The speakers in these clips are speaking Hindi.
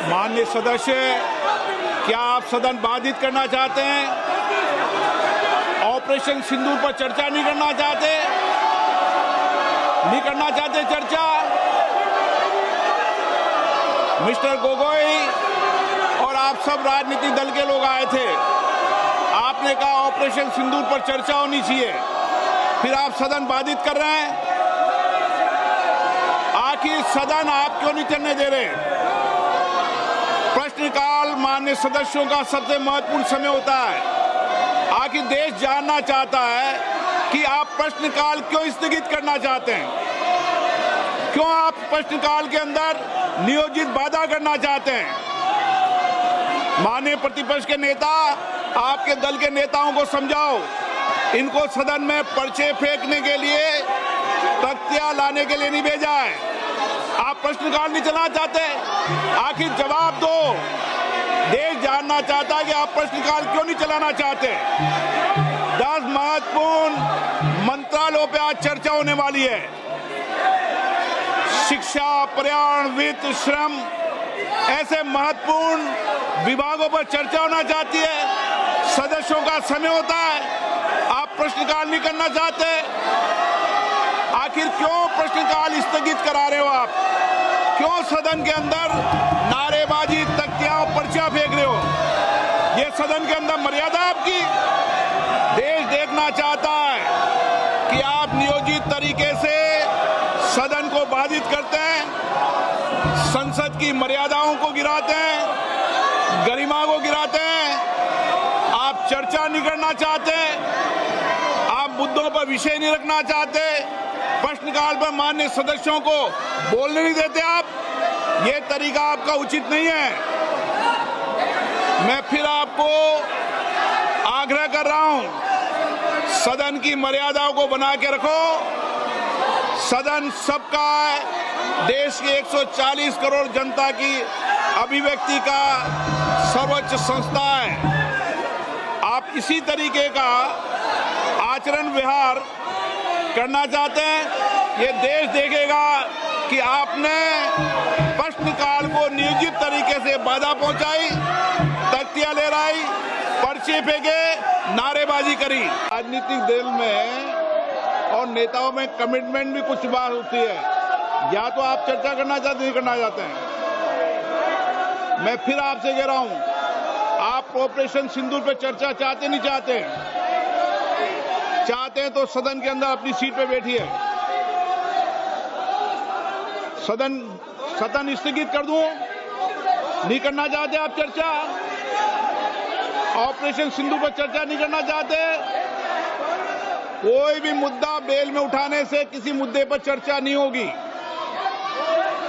माननीय सदस्य, क्या आप सदन बाधित करना चाहते हैं? ऑपरेशन सिंदूर पर चर्चा नहीं करना चाहते? नहीं करना चाहते चर्चा? मिस्टर गोगोई और आप सब राजनीतिक दल के लोग आए थे। आपने कहा ऑपरेशन सिंदूर पर चर्चा होनी चाहिए, फिर आप सदन बाधित कर रहे हैं। आखिर सदन आप क्यों नहीं चलने दे रहे? प्रश्नकाल माननीय सदस्यों का सबसे महत्वपूर्ण समय होता है। आखिर देश जानना चाहता है कि आप प्रश्नकाल क्यों स्थगित करना चाहते हैं, क्यों आप प्रश्नकाल के अंदर नियोजित बाधा करना चाहते हैं। माननीय प्रतिपक्ष के नेता, आपके दल के नेताओं को समझाओ, इनको सदन में पर्चे फेंकने के लिए, तख्तियां लाने के लिए नहीं भेजा है। आप प्रश्नकाल नहीं चलाना चाहते, आखिर जवाब दो। देश जानना चाहता है कि आप प्रश्नकाल क्यों नहीं चलाना चाहते। 10 महत्वपूर्ण मंत्रालयों पे आज चर्चा होने वाली है। शिक्षा, पर्यावरण, वित्त, श्रम, ऐसे महत्वपूर्ण विभागों पर चर्चा होना चाहती है। सदस्यों का समय होता है, आप प्रश्नकाल नहीं करना चाहते। आखिर क्यों प्रश्नकाल स्थगित करा रहे हो आप? क्यों सदन के अंदर नारेबाजी, तख्तियां, पर्चा फेंक रहे हो? ये सदन के अंदर मर्यादा आपकी? देश देखना चाहता है कि आप नियोजित तरीके से सदन को बाधित करते हैं, संसद की मर्यादाओं को गिराते हैं, गरिमा को गिराते हैं। आप चर्चा नहीं करना चाहते, आप मुद्दों पर विषय नहीं रखना चाहते, प्रश्नकाल पर माननीय सदस्यों को बोलने नहीं देते आप। ये तरीका आपका उचित नहीं है। मैं फिर आपको आग्रह कर रहा हूं, सदन की मर्यादाओं को बना के रखो। सदन सबका है, देश के 140 करोड़ जनता की अभिव्यक्ति का सर्वोच्च संस्था है। आप इसी तरीके का आचरण व्यवहार करना चाहते हैं, ये देश देखेगा कि आपने प्रश्नकाल को नियोजित तरीके से बाधा पहुंचाई, तख्तियां लहराई, पर्चे फेंके, नारेबाजी करी। राजनीतिक दल में और नेताओं में कमिटमेंट भी कुछ बात होती है, या तो आप चर्चा करना चाहते नहीं करना चाहते हैं। मैं फिर आपसे कह रहा हूं, आप ऑपरेशन सिंदूर पे चर्चा चाहते नहीं चाहते? चाहते हैं तो सदन के अंदर अपनी सीट पे बैठिए। सदन स्थगित कर दूं? नहीं करना चाहते आप चर्चा? ऑपरेशन सिंधु पर चर्चा नहीं करना चाहते? कोई भी मुद्दा बेल में उठाने से किसी मुद्दे पर चर्चा नहीं होगी।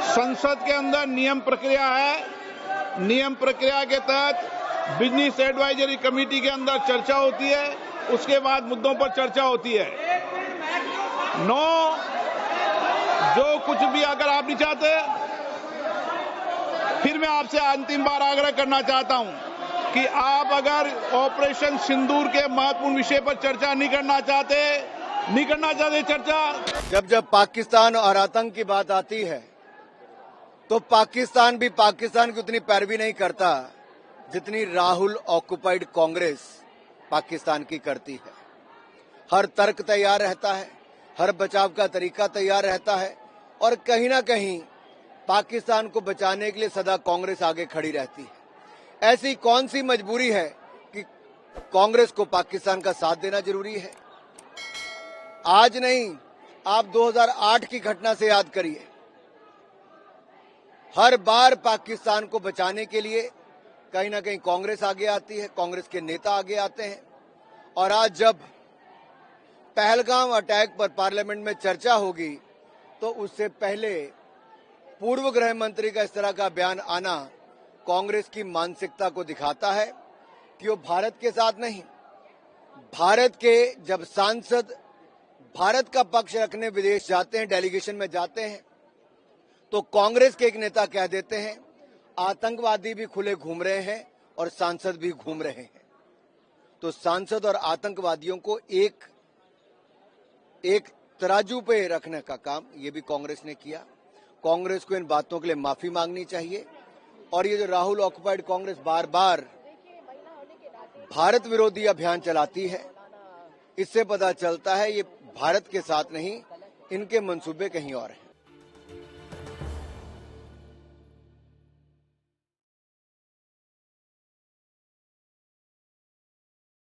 संसद के अंदर नियम प्रक्रिया है, नियम प्रक्रिया के तहत बिजनेस एडवाइजरी कमेटी के अंदर चर्चा होती है, उसके बाद मुद्दों पर चर्चा होती है। जो कुछ भी अगर आप नहीं चाहते, फिर मैं आपसे अंतिम बार आग्रह करना चाहता हूं कि आप अगर ऑपरेशन सिंदूर के महत्वपूर्ण विषय पर चर्चा नहीं करना चाहते चर्चा। जब पाकिस्तान और आतंक की बात आती है तो पाकिस्तान भी पाकिस्तान की उतनी पैरवी नहीं करता जितनी राहुल ऑक्युपाइड कांग्रेस पाकिस्तान की करती है। हर तर्क तैयार रहता है, हर बचाव का तरीका तैयार रहता है, और कहीं ना कहीं पाकिस्तान को बचाने के लिए सदा कांग्रेस आगे खड़ी रहती है। ऐसी कौन सी मजबूरी है कि कांग्रेस को पाकिस्तान का साथ देना जरूरी है? आज नहीं, आप 2008 की घटना से याद करिए। हर बार पाकिस्तान को बचाने के लिए कहीं ना कहीं कांग्रेस आगे आती है, कांग्रेस के नेता आगे आते हैं। और आज जब पहलगाम अटैक पर पार्लियामेंट में चर्चा होगी तो उससे पहले पूर्व गृह मंत्री का इस तरह का बयान आना कांग्रेस की मानसिकता को दिखाता है कि वो भारत के साथ नहीं, भारत के जब सांसद भारत का पक्ष रखने विदेश जाते हैं, डेलीगेशन में जाते हैं, तो कांग्रेस के एक नेता कह देते हैं आतंकवादी भी खुले घूम रहे हैं और सांसद भी घूम रहे हैं। तो सांसद और आतंकवादियों को एक तराजू पे रखने का काम ये भी कांग्रेस ने किया। कांग्रेस को इन बातों के लिए माफी मांगनी चाहिए और ये जो राहुल ऑक्युपाइड कांग्रेस बार बार भारत विरोधी अभियान चलाती है, इससे पता चलता है ये भारत के साथ नहीं, इनके मंसूबे कहीं और हैं।